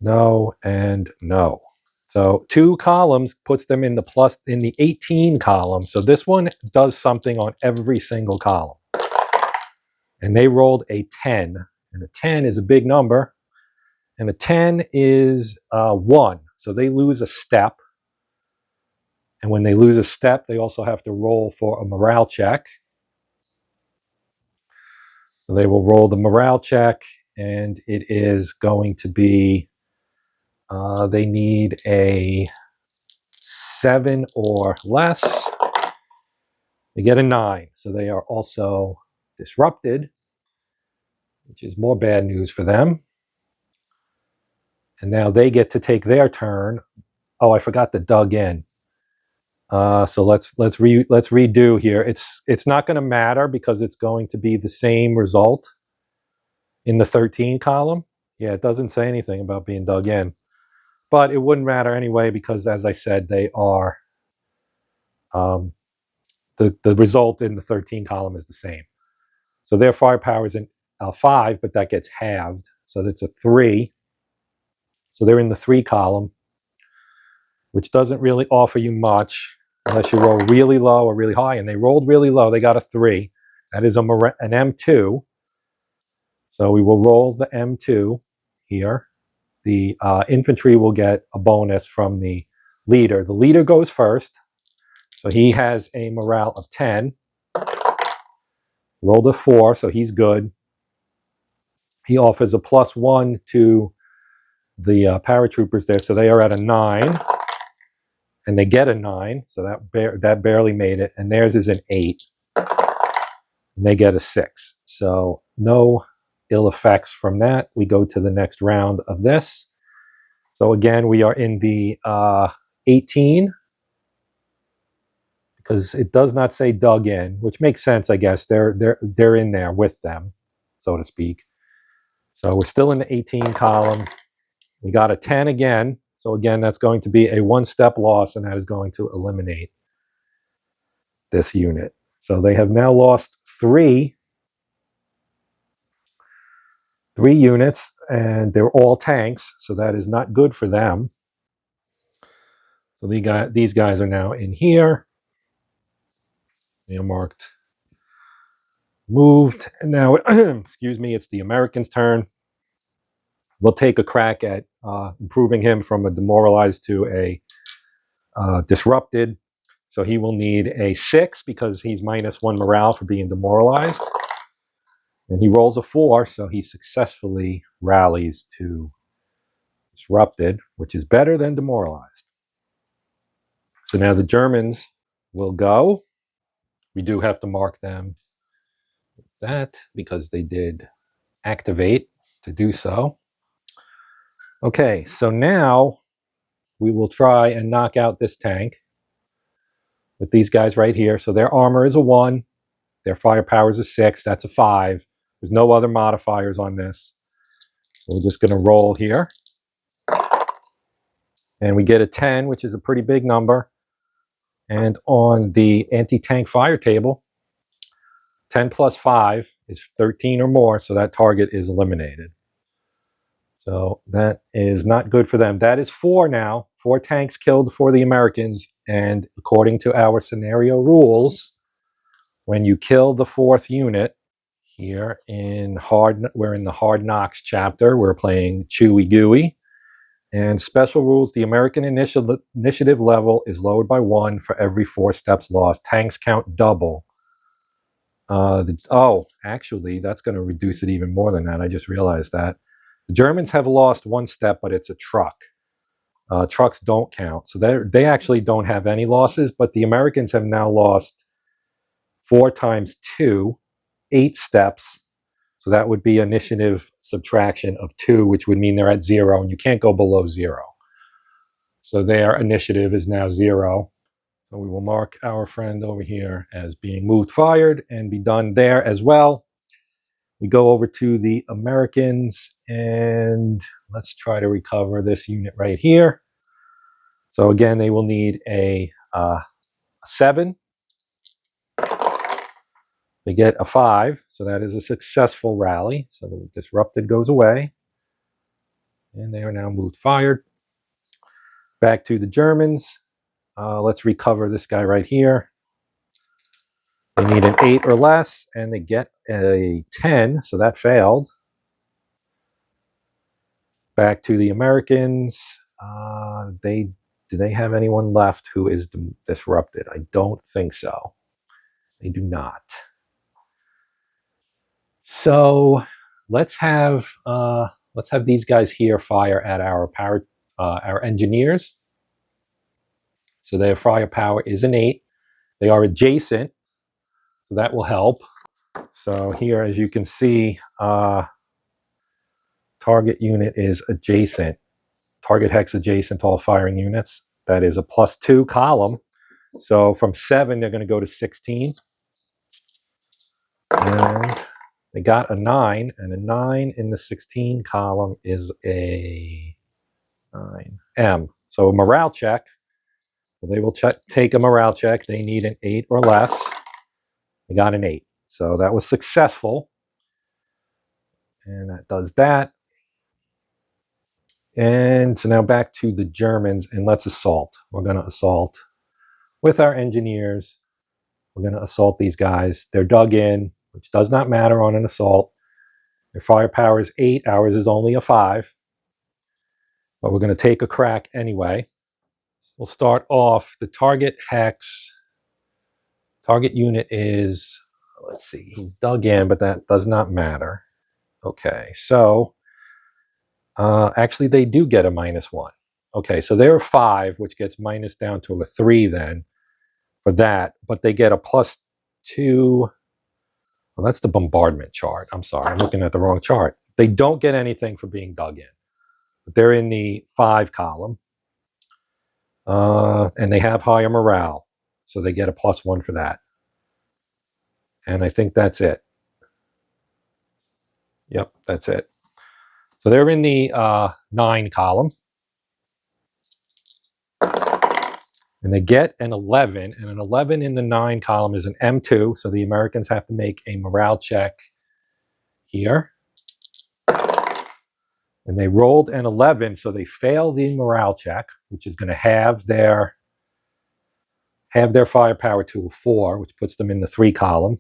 No, and no. So 2 columns puts them in the 18 column. So this one does something on every single column. And they rolled a 10. And a 10 is a big number. And a 10 is 1. So they lose a step. And when they lose a step, they also have to roll for a morale check. So they will roll the morale check, and it is going to be, they need a 7 or less. They get a 9. So they are also disrupted, which is more bad news for them. And now they get to take their turn. Oh, I forgot to dug in. So let's redo here. It's not going to matter because it's going to be the same result in the 13 column. Yeah, it doesn't say anything about being dug in, but it wouldn't matter anyway because, as I said, they are the result in the 13 column is the same. So their firepower is in 5, but that gets halved, so that's a 3. So they're in the 3 column, which doesn't really offer you much unless you roll really low or really high, and they rolled really low. They got a 3. That is an M2. So we will roll the M2 here. The infantry will get a bonus from the leader. The leader goes first, so he has a morale of 10. Rolled a 4, so he's good. He offers a +1 to the paratroopers there, so they are at a 9. And they get a 9, so that barely made it. And theirs is an 8. And they get a 6. So no ill effects from that. We go to the next round of this. So again, we are in the 18. because it does not say dug in, which makes sense, I guess. They're in there with them, so to speak. So we're still in the 18 column. We got a 10 again. So again, that's going to be a one-step loss, and that is going to eliminate this unit. So they have now lost three units, and they're all tanks, so that is not good for them. So these guys are now in here. They are marked moved. And now, excuse me, it's the Americans' turn. We'll take a crack at improving him from a demoralized to a disrupted. So he will need a 6 because he's -1 morale for being demoralized. And he rolls a 4, so he successfully rallies to disrupted, which is better than demoralized. So now the Germans will go. We do have to mark them with that because they did activate to do so. Okay, so now we will try and knock out this tank with these guys right here. So their armor is a 1, their firepower is a 6, that's a 5. There's no other modifiers on this. So we're just going to roll here. And we get a 10, which is a pretty big number. And on the anti-tank fire table, 10 plus 5 is 13 or more, so that target is eliminated. So that is not good for them. That is 4 now. 4 tanks killed for the Americans. And according to our scenario rules, when you kill the 4th unit, here we're in the Hard Knocks chapter. We're playing Chewy-Gooey. And special rules, the American initiative level is lowered by 1 for every 4 steps lost. Tanks count double. Actually, that's going to reduce it even more than that. I just realized that. The Germans have lost 1 step, but it's a truck. Trucks don't count. So they actually don't have any losses, but the Americans have now lost 4 times 2, 8 steps. So that would be initiative subtraction of 2, which would mean they're at 0, and you can't go below 0. So their initiative is now 0. So we will mark our friend over here as being moved fired and be done there as well. We go over to the Americans, and let's try to recover this unit right here. So again, they will need a 7. They get a 5, so that is a successful rally. So the disrupted goes away. And they are now moved fired. Back to the Germans. Let's recover this guy right here. They need an 8 or less, and they get a 10, so that failed. Back to the Americans. Do they have anyone left who is disrupted? I don't think so. They do not. So let's have these guys here fire at our engineers. So their firepower is an 8. They are adjacent, so that will help. So here, as you can see, target unit is adjacent. Target hex adjacent to all firing units. That is a +2 column. So from 7, they're going to go to 16. And they got a 9, and a 9 in the 16 column is a 9M. So a morale check. So they will take a morale check. They need an 8 or less. They got an 8. So that was successful. And that does that. And so now back to the Germans, and let's assault. We're going to assault with our engineers. We're going to assault these guys. They're dug in, which does not matter on an assault. Their firepower is 8. Ours is only a 5. But we're going to take a crack anyway. We'll start off. The target hex, target unit is, let's see, he's dug in, but that does not matter. Okay, so actually they do get a -1. Okay, so they're a 5, which gets minus down to a 3 then for that, but they get a +2. Well, that's the bombardment chart. I'm sorry, I'm looking at the wrong chart. They don't get anything for being dug in, but they're in the 5 column. And they have higher morale. so they get a +1 for that. And I think that's it. Yep, that's it. So they're in the 9 column. And they get an 11, and an 11 in the 9 column is an M2, so the Americans have to make a morale check here. And they rolled an 11, so they fail the morale check, which is going to have their firepower to a 4, which puts them in the 3 column.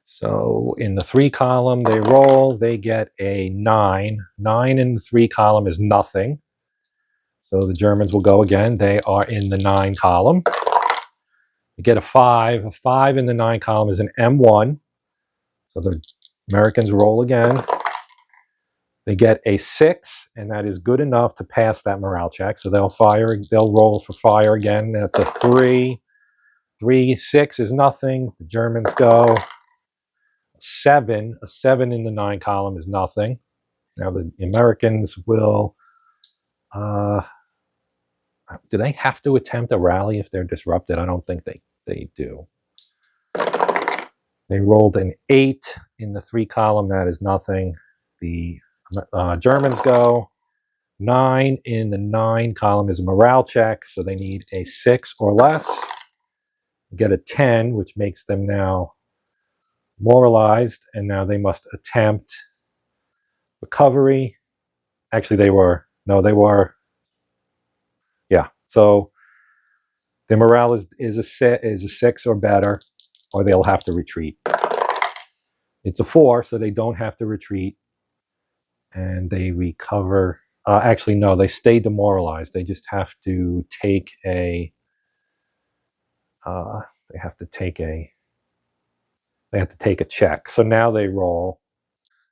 So in the 3 column, they roll, they get a 9. 9 in the 3 column is nothing. So the Germans will go again. They are in the 9 column. They get a 5. A 5 in the 9 column is an M1. So the Americans roll again. They get a 6, and that is good enough to pass that morale check. So they'll roll for fire again. That's a 3. 3, 6 is nothing. The Germans go 7. A 7 in the 9 column is nothing. Now the Americans will, do they have to attempt a rally if they're disrupted? I don't think they do. They rolled an 8 in the 3 column. That is nothing. The Germans go 9 in the 9 column is a morale check, so they need a 6 or less. Get a 10, which makes them now moralized, and now they must attempt recovery. Actually, yeah. So the morale is a 6 or better, or they'll have to retreat. It's a 4, so they don't have to retreat, and they recover. Actually, no, they stay demoralized. They just have to take a. They have to take a check. So now they roll,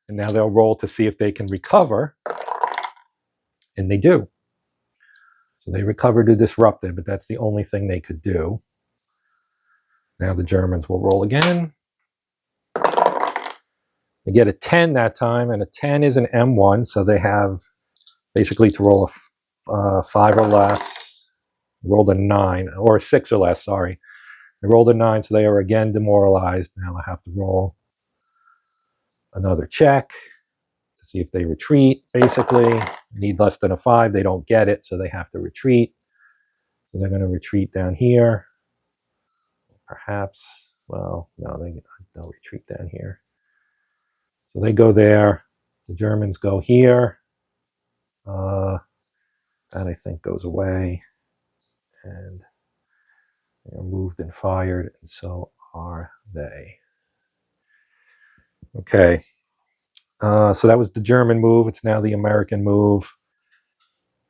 and now they'll roll to see if they can recover, and they do. So they recover to disrupt it, but that's the only thing they could do. Now the Germans will roll again. They get a 10 that time, and a 10 is an M1, so they have basically to roll a 5 or less. Rolled a 9, or a 6 or less, sorry. They rolled a 9, so they are again demoralized. Now I have to roll another check to see if they retreat, basically. Need less than a 5, they don't get it, so they have to retreat. So they're going to retreat down here. Perhaps, well, no, they'll retreat down here. So they go there. The Germans go here. That I think goes away. And they are moved and fired, and so are they. Okay. So that was the German move. It's now the American move.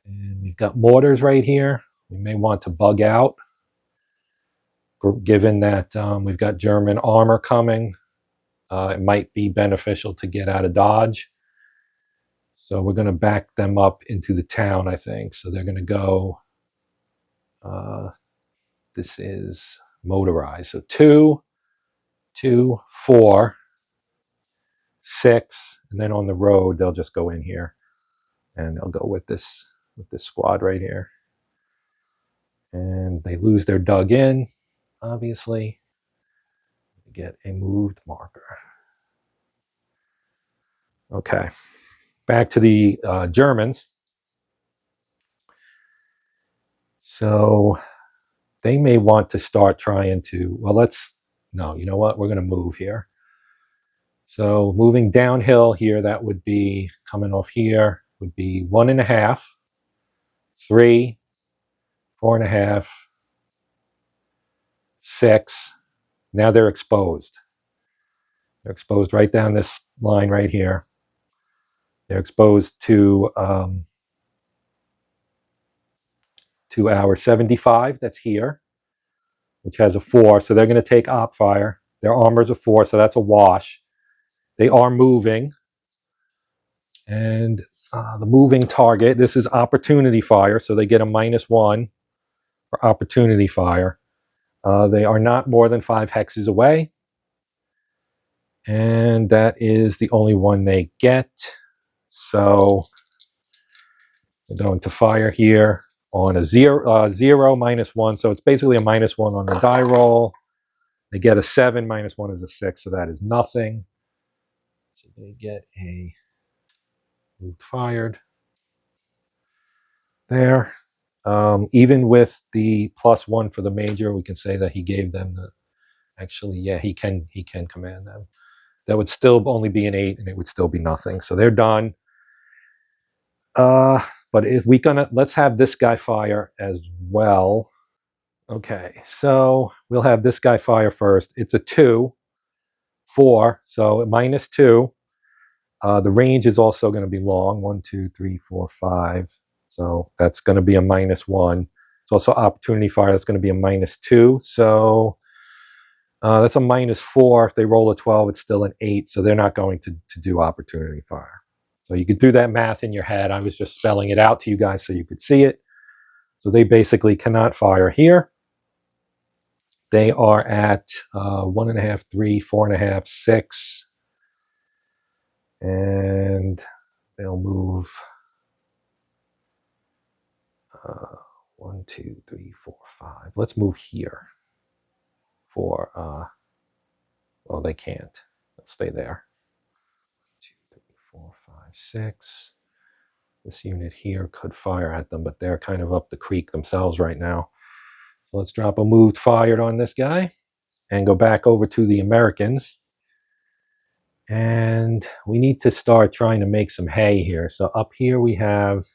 And we've got mortars right here. We may want to bug out, given that we've got German armor coming. It might be beneficial to get out of Dodge. So we're going to back them up into the town, I think. So they're going to go, this is motorized. So 2, 2, 4, 6, and then on the road, they'll just go in here. And they'll go with this squad right here. And they lose their dug in, obviously. Get a moved marker. Okay, back to the Germans. So they may want to start trying to, no, you know what? We're going to move here. So moving downhill here, that would be coming off here, would be 1.5, 3, 4.5, 6. Now they're exposed. They're exposed right down this line right here. They're exposed to our 75 that's here, which has a 4. So they're going to take op fire. Their armor's a 4, so that's a wash. They are moving. And the moving target, this is opportunity fire, so they get a -1 for opportunity fire. They are not more than 5 hexes away. And that is the only one they get. So they're going to fire here. on a 0, -1. So it's basically a -1 on the die roll. They get a 7, -1 is a 6, so that is nothing. So they get a moved fired there. Even with the +1 for the major, we can say that he gave them the. Actually, yeah, he can command them. That would still only be an 8, and it would still be nothing. So they're done. But if we let's have this guy fire as well. Okay, so we'll have this guy fire first. It's a 2, 4, so -2. The range is also going to be long. 1, 2, 3, 4, 5. So that's going to be a -1. It's also opportunity fire. That's going to be a -2. So that's a -4. If they roll a 12, it's still an 8. So they're not going to do opportunity fire. So you could do that math in your head. I was just spelling it out to you guys so you could see it. So they basically cannot fire here. They are at 1.5, 3, 4.5, 6. And they'll move 1, 2, 3, 4, 5. Let's move here for, well, they can't. They'll stay there. 2, 3, 4, 5, 6. This unit here could fire at them, but they're kind of up the creek themselves right now. So let's drop a moved fired on this guy and go back over to the Americans. And we need to start trying to make some hay here. So up here we have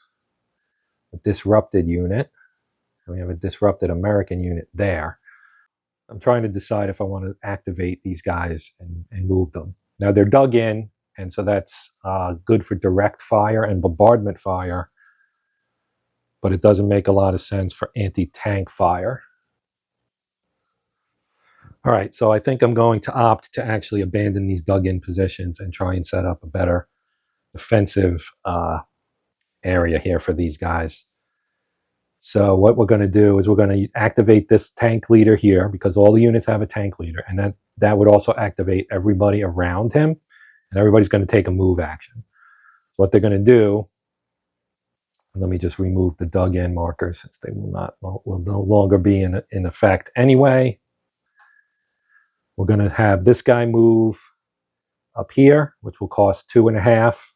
a disrupted unit. And we have a disrupted American unit there. I'm trying to decide if I want to activate these guys and move them. Now they're dug in, and so that's good for direct fire and bombardment fire, but it doesn't make a lot of sense for anti-tank fire. All right, so I think I'm going to opt to actually abandon these dug-in positions and try and set up a better defensive area here for these guys. So what we're going to do is we're going to activate this tank leader here because all the units have a tank leader, and that would also activate everybody around him, and everybody's going to take a move action. So what they're going to do, let me just remove the dug-in markers since they will no longer be in effect anyway. We're going to have this guy move up here, which will cost 2.5.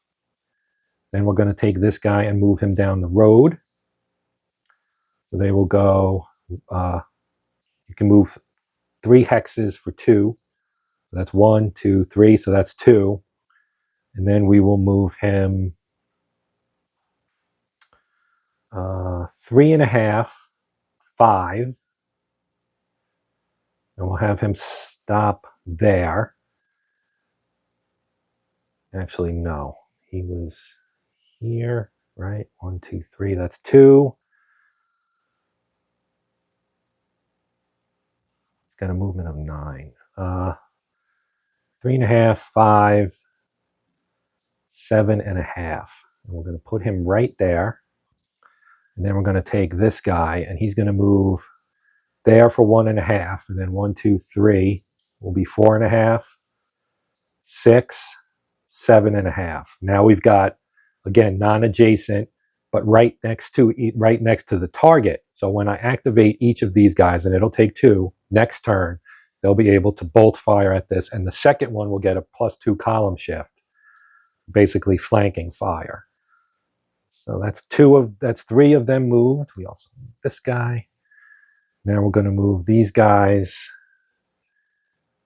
Then we're going to take this guy and move him down the road. So they will go, you can move 3 hexes for 2. So that's 1, 2, 3, so that's 2. And then we will move him 3.5, 5. And we'll have him stop there. Actually, no. He was here, right? 1, 2, 3, that's 2. He's got a movement of 9. 3.5, 5, 7.5. And we're going to put him right there. And then we're going to take this guy, and he's going to move there for 1.5. And then 1, 2, 3 will be 4.5, 6, 7.5. Now we've got, again, non-adjacent, but right next to the target. So when I activate each of these guys, and it'll take 2, next turn, they'll be able to both fire at this. And the second one will get a +2 column shift, basically flanking fire. So that's 3 of them moved. We also move this guy. Now we're going to move these guys.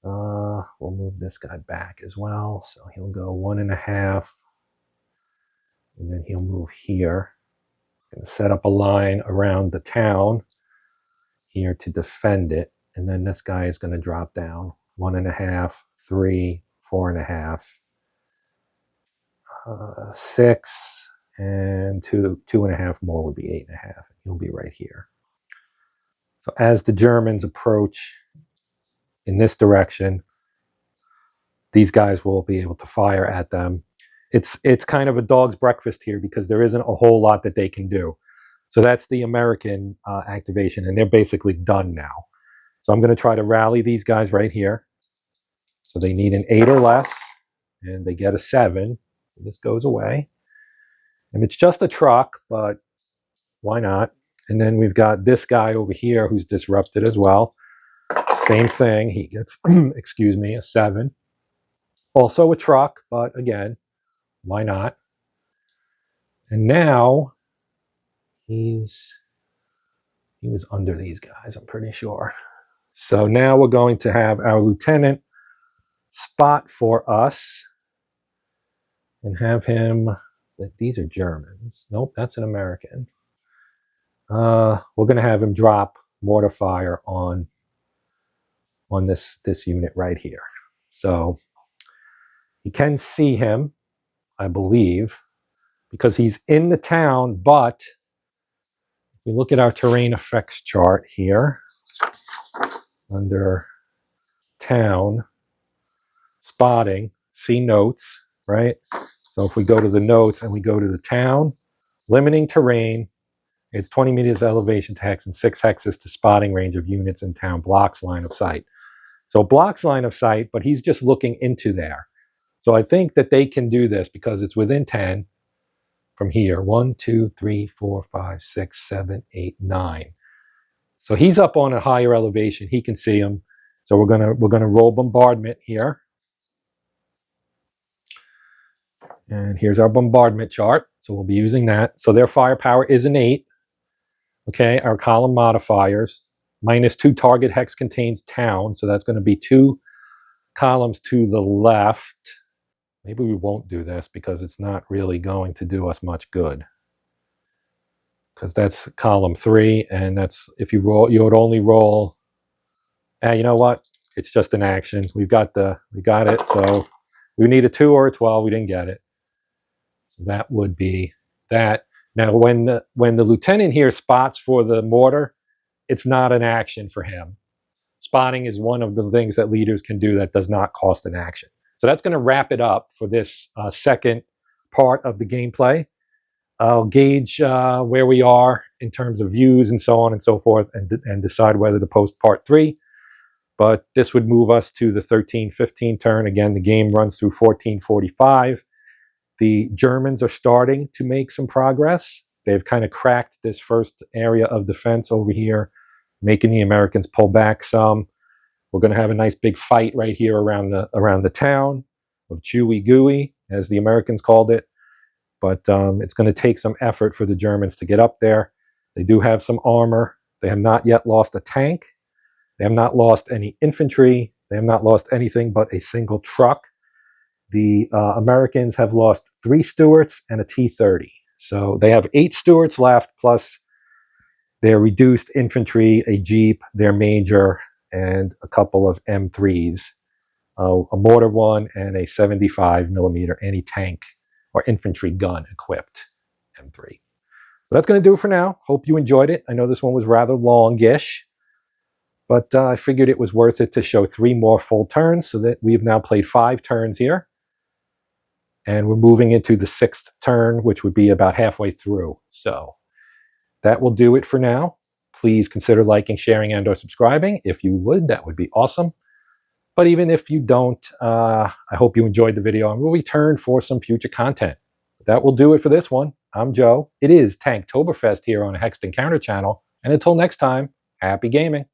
We'll move this guy back as well. So he'll go 1.5. And then he'll move here. Going to set up a line around the town here to defend it. And then this guy is going to drop down 1.5, 3, 4.5, 6, and 2.5 more would be 8.5. He'll be right here. So as the Germans approach in this direction, these guys will be able to fire at them. It's kind of a dog's breakfast here because there isn't a whole lot that they can do. So that's the American activation, and they're basically done now. So I'm going to try to rally these guys right here. So they need an 8 or less, and they get a 7. So this goes away. And it's just a truck, but why not? And then we've got this guy over here who's disrupted as well. Same thing. He gets, excuse me, a 7. Also a truck, but again, why not? And now he was under these guys, I'm pretty sure. So now we're going to have our lieutenant spot for us and have him, these are Germans. Nope, that's an American. We're going to have him drop mortar fire on this unit right here. So you can see him, I believe, because he's in the town, but if we look at our terrain effects chart here, under town, spotting, see notes, right? So if we go to the notes and we go to the town, limiting terrain, it's 20 meters elevation to hex and 6 hexes to spotting range of units in town, blocks line of sight. So blocks line of sight, but he's just looking into there. So I think that they can do this because it's within 10 from here. 1, 2, 3, 4, 5, 6, 7, 8, 9. So he's up on a higher elevation. He can see him. So we're gonna roll bombardment here. And here's our bombardment chart. So we'll be using that. So their firepower is an 8. Okay, our column modifiers. -2 target hex contains town. So that's going to be 2 columns to the left. Maybe we won't do this because it's not really going to do us much good. Because that's column 3, and that's, if you roll, you would only roll. You know what? It's just an action. We got it. So we need a 2 or a 12. We didn't get it. So that would be that. Now, when the lieutenant here spots for the mortar, it's not an action for him. Spotting is one of the things that leaders can do that does not cost an action. So that's going to wrap it up for this second part of the gameplay. I'll gauge where we are in terms of views and so on and so forth, and decide whether to post part 3. But this would move us to the 13-15 turn. Again, the game runs through 14:45. The Germans are starting to make some progress. They've kind of cracked this first area of defense over here, making the Americans pull back some. We're going to have a nice big fight right here around the town of Chewy-Gooey, as the Americans called it. But it's going to take some effort for the Germans to get up there. They do have some armor. They have not yet lost a tank. They have not lost any infantry. They have not lost anything but a single truck. The Americans have lost 3 Stuarts and a T-30. So they have 8 Stuarts left, plus their reduced infantry, a Jeep, their Major, and a couple of M3s, a mortar one, and a 75mm anti-tank or infantry gun equipped M3. So that's going to do it for now. Hope you enjoyed it. I know this one was rather longish, but I figured it was worth it to show 3 more full turns, so that we've now played 5 turns here. And we're moving into the 6th turn, which would be about halfway through. So that will do it for now. Please consider liking, sharing, and/or subscribing. If you would, that would be awesome. But even if you don't, I hope you enjoyed the video, and we'll return for some future content. That will do it for this one. I'm Joe. It is Tanktoberfest here on the Hexed Encounter channel. And until next time, happy gaming.